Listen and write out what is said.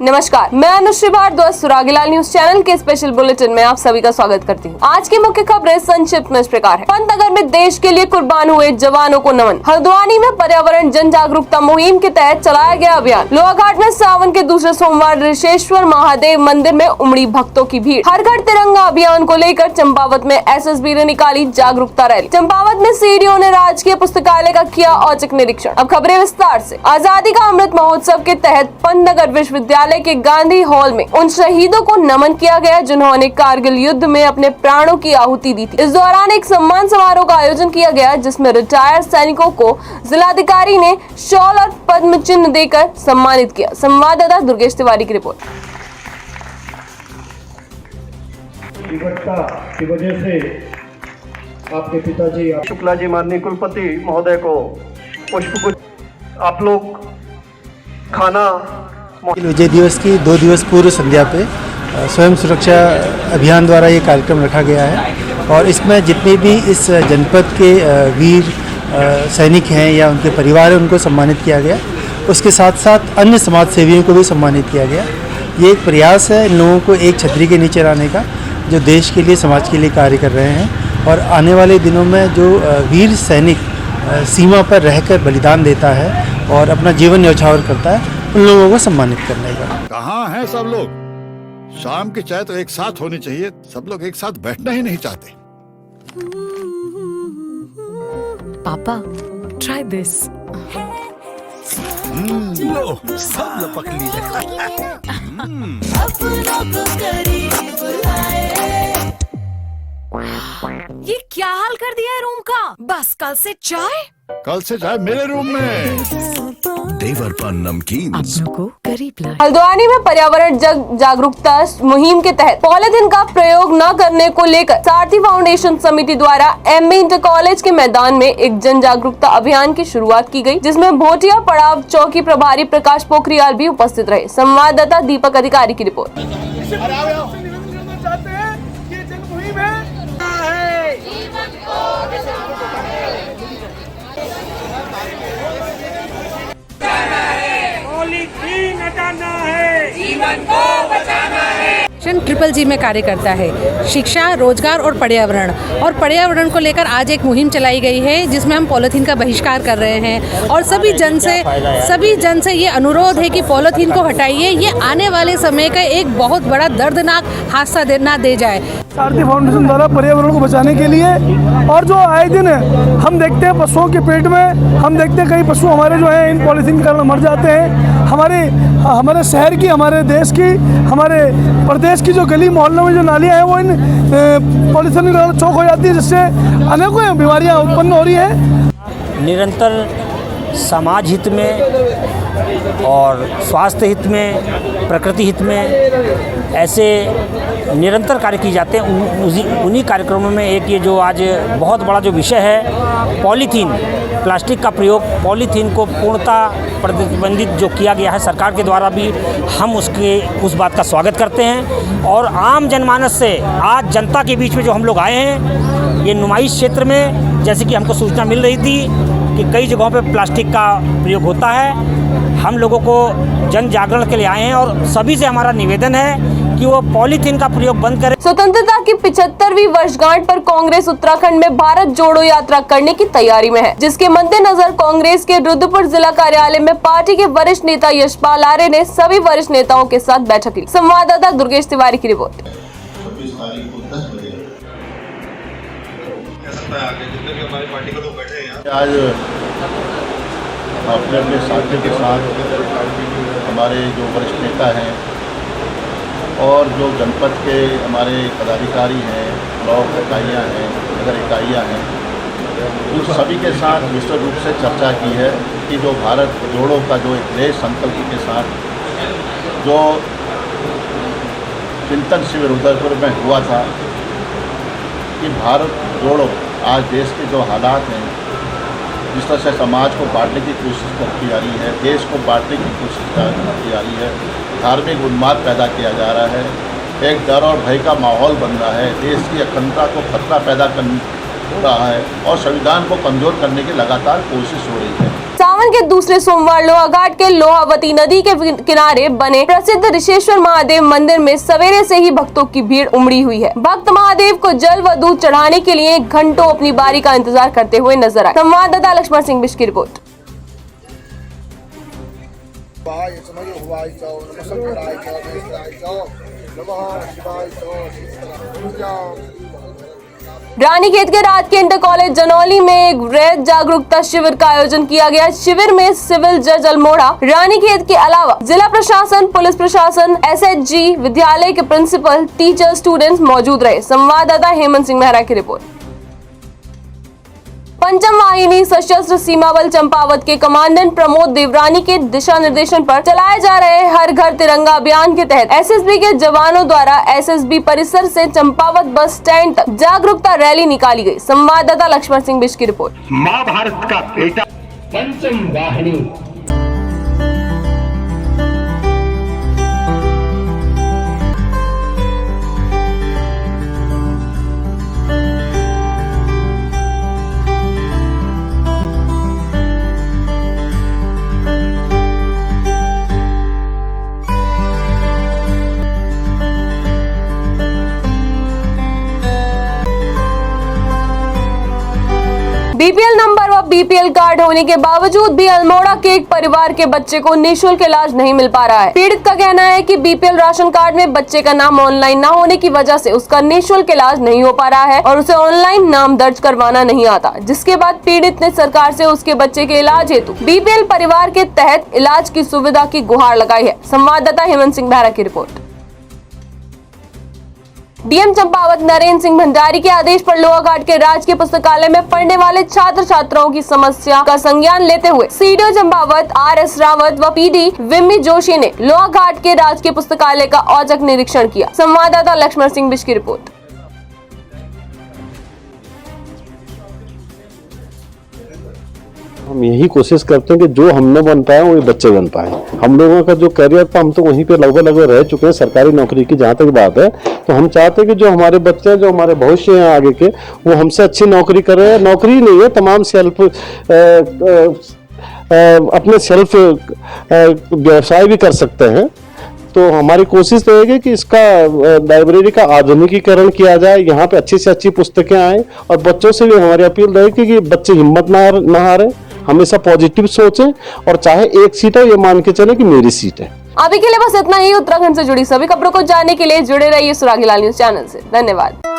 नमस्कार, मैं Anushree Bhardwaj सुरागीलाल news channel के स्पेशल बुलेटिन में आप सभी का स्वागत करती हूँ। आज की मुख्य खबरें संक्षिप्त में इस प्रकार है। पंतनगर में देश के लिए कुर्बान हुए जवानों को नमन। हल्द्वानी में पर्यावरण जन जागरूकता मुहिम के तहत चलाया गया अभियान। लोहाघाट में सावन के दूसरे सोमवार ऋषेश्वर महादेव मंदिर में उमड़ी भक्तों की भीड़। हर घर तिरंगा अभियान को लेकर चंपावत में SSB ने निकाली जागरूकता रैली। चंपावत में CDO ने राजकीय पुस्तकालय का किया औचक निरीक्षण। अब खबरें विस्तार से। आजादी का अमृत महोत्सव के तहत पंतनगर विश्वविद्यालय के गांधी हॉल में उन शहीदों को नमन किया गया जिन्होंने कारगिल युद्ध में अपने प्राणों की आहुति दी थी। इस दौरान एक सम्मान समारोह का आयोजन किया गया जिसमें रिटायर्ड सैनिकों को जिलाधिकारी ने शॉल और पद्म चिन्ह देकर सम्मानित किया। संवाददाता दुर्गेश तिवारी की रिपोर्ट। की वजह से आपके पिताजी शुक्ला जी माननीय कुलपति महोदय को पुष्प आप लोग खाना विजय दिवस की 2 दिवस पूर्व संध्या पे स्वयं सुरक्षा अभियान द्वारा ये कार्यक्रम रखा गया है और इसमें जितने भी इस जनपद के वीर सैनिक हैं या उनके परिवार हैं उनको सम्मानित किया गया। उसके साथ साथ अन्य समाज सेवियों को भी सम्मानित किया गया। ये एक प्रयास है इन लोगों को एक छतरी के नीचे लाने का जो देश के लिए समाज के लिए कार्य कर रहे हैं और आने वाले दिनों में जो वीर सैनिक सीमा पर रहकर बलिदान देता है और अपना जीवन न्यौछावर करता है उन लोगों को सम्मानित करने का। कहाँ हैं सब लोग? शाम की चाय तो एक साथ होनी चाहिए, सब लोग एक साथ बैठना ही नहीं चाहते। पापा, try this. लो, सब लपक लिए। ये क्या हाल कर दिया है रूम का? बस कल से चाय? कल से चाय मेरे रूम में। देवर पर नमकीन। हल्द्वानी में पर्यावरण जागरूकता मुहिम के तहत पॉलीथीन का प्रयोग न करने को लेकर सारथी फाउंडेशन समिति द्वारा MB इंटर कॉलेज के मैदान में एक जन जागरूकता अभियान की शुरुआत की गई, जिसमें भोटिया पड़ाव चौकी प्रभारी प्रकाश पोखरियाल भी उपस्थित रहे। संवाददाता दीपक अधिकारी की रिपोर्ट। जीवन को बचाना है। ट्रिपल G में कार्य करता है, शिक्षा, रोजगार और पर्यावरण को लेकर आज एक मुहिम चलाई गई है जिसमें हम पॉलीथीन का बहिष्कार कर रहे हैं और सभी जन से ये अनुरोध है कि पॉलीथीन को हटाइए। ये आने वाले समय का एक बहुत बड़ा दर्दनाक हादसा ना दे जाए। सारथी फाउंडेशन द्वारा पर्यावरण को बचाने के लिए और जो आए दिन हम देखते हैं पशुओं के पेट में, हम देखते हैं कई पशु हमारे जो हैं इन पॉलीथीन के कारण मर जाते हैं। हमारे शहर की, हमारे देश की, हमारे प्रदेश की जो गली मोहल्लों में जो नालियाँ हैं वो इन पॉलीथीन के कारण चौक हो जाती है, जिससे अनेकों बीमारियाँ उत्पन्न हो रही हैं। निरंतर समाज हित में और स्वास्थ्य हित में, प्रकृति हित में ऐसे निरंतर कार्य किए जाते हैं। उन्हीं कार्यक्रमों में एक ये जो आज बहुत बड़ा जो विषय है पॉलीथीन, प्लास्टिक का प्रयोग, पॉलीथीन को पूर्णतः प्रतिबंधित जो किया गया है सरकार के द्वारा भी, हम उस बात का स्वागत करते हैं। और आम जनमानस से आज जनता के बीच में जो हम लोग आए हैं ये नुमाइश क्षेत्र में, जैसे कि हमको सूचना मिल रही थी कि कई जगहों पे प्लास्टिक का प्रयोग होता है, हम लोगों को जन जागरण के लिए आए हैं और सभी से हमारा निवेदन है कि वो पॉलीथीन का प्रयोग बंद करें। स्वतंत्रता की 75वीं वर्षगांठ पर कांग्रेस उत्तराखंड में भारत जोड़ो यात्रा करने की तैयारी में है, जिसके मद्देनजर कांग्रेस के रुद्रपुर जिला कार्यालय में पार्टी के वरिष्ठ नेता यशपाल आर्य ने सभी वरिष्ठ नेताओं के साथ बैठक ली। संवाददाता दुर्गेश तिवारी की रिपोर्ट। आज अपने अपने साथियों के साथ हमारे जो वरिष्ठ नेता हैं और जो जनपद के हमारे पदाधिकारी हैं, ब्लॉक इकाइयाँ हैं, नगर इकाइयाँ हैं, उन सभी के साथ विस्तृत रूप से चर्चा की है कि जो भारत जोड़ो का जो एक देश संकल्प के साथ जो चिंतन शिविर उदयपुर में हुआ था कि भारत जोड़ो आज देश के जो हालात हैं, जिस तरह से समाज को बांटने की कोशिश की जा रही है, देश को बांटने की कोशिश की जा रही है, धार्मिक उन्माद पैदा किया जा रहा है, एक डर और भय का माहौल बन रहा है, देश की अखंडता को खतरा पैदा कर रहा है और संविधान को कमज़ोर करने की लगातार कोशिश हो रही है। सावन के दूसरे सोमवार लोहाघाट के लोहावती नदी के किनारे बने प्रसिद्ध ऋषेश्वर महादेव मंदिर में सवेरे से ही भक्तों की भीड़ उमड़ी हुई है। भक्त महादेव को जल व दूध चढ़ाने के लिए घंटों अपनी बारी का इंतजार करते हुए नजर आए। संवाददाता लक्ष्मण सिंह बिष्ट की रिपोर्ट। रानीखेत के राजकीय इंटर कॉलेज जनौली में एक वृहद जागरूकता शिविर का आयोजन किया गया। शिविर में सिविल जज अल्मोड़ा, रानीखेत के अलावा जिला प्रशासन, पुलिस प्रशासन, एसएचजी, विद्यालय के प्रिंसिपल, टीचर, स्टूडेंट्स मौजूद रहे। संवाददाता हेमंत सिंह मेहरा की रिपोर्ट। पंचम वाहिनी सशस्त्र सीमा बल चंपावत के कमांडेंट प्रमोद देवरानी के दिशा निर्देशन पर चलाए जा रहे हर घर तिरंगा अभियान के तहत एसएसबी के जवानों द्वारा एसएसबी परिसर से चंपावत बस स्टैंड तक जागरूकता रैली निकाली गई। संवाददाता लक्ष्मण सिंह बिष्ट की रिपोर्ट। मां भारत का बेटा पंचम वाहिनी बीपीएल नंबर व बीपीएल कार्ड होने के बावजूद भी अल्मोड़ा के एक परिवार के बच्चे को निःशुल्क इलाज नहीं मिल पा रहा है। पीड़ित का कहना है कि बीपीएल राशन कार्ड में बच्चे का नाम ऑनलाइन न होने की वजह से उसका निःशुल्क इलाज नहीं हो पा रहा है और उसे ऑनलाइन नाम दर्ज करवाना नहीं आता, जिसके बाद पीड़ित ने सरकार से उसके बच्चे के इलाज हेतु बीपीएल परिवार के तहत इलाज की सुविधा की गुहार लगाई है। संवाददाता हेमंत सिंह मेहरा की रिपोर्ट। डीएम चंपावत नरेंद्र सिंह भंडारी के आदेश पर लोहाघाट के राजकीय पुस्तकालय में पढ़ने वाले छात्र छात्राओं की समस्या का संज्ञान लेते हुए सीडीओ चंपावत आरएस रावत व पीडी विम्मी जोशी ने लोहाघाट के राजकीय पुस्तकालय का औचक निरीक्षण किया। संवाददाता लक्ष्मण सिंह बिष्ट की रिपोर्ट। हम यही कोशिश करते हैं कि जो हम न बन पाए वो बच्चे बन पाए। हम लोगों का जो करियर था हम तो वहीं पे लगभग रह चुके हैं सरकारी नौकरी की जहाँ तक बात है। तो हम चाहते हैं कि जो हमारे बच्चे जो हमारे भविष्य हैं आगे के वो हमसे अच्छी नौकरी कर रहे हैं। नौकरी नहीं है, तमाम सेल्फ अपने सेल्फ व्यवसाय भी कर सकते हैं। तो हमारी कोशिश रहेगी कि इसका लाइब्रेरी का आधुनिकीकरण किया जाए, यहाँ पे अच्छी से अच्छी पुस्तकें आए और बच्चों से भी हमारी अपील रहेगी कि बच्चे हिम्मत ना हारें, हमेशा पॉजिटिव सोचें और चाहे एक सीट है ये मान के चले कि मेरी सीट है। अभी के लिए बस इतना ही। उत्तराखंड से जुड़ी सभी खबरों को जानने के लिए जुड़े रहिए सुरागीलाल न्यूज चैनल से। धन्यवाद।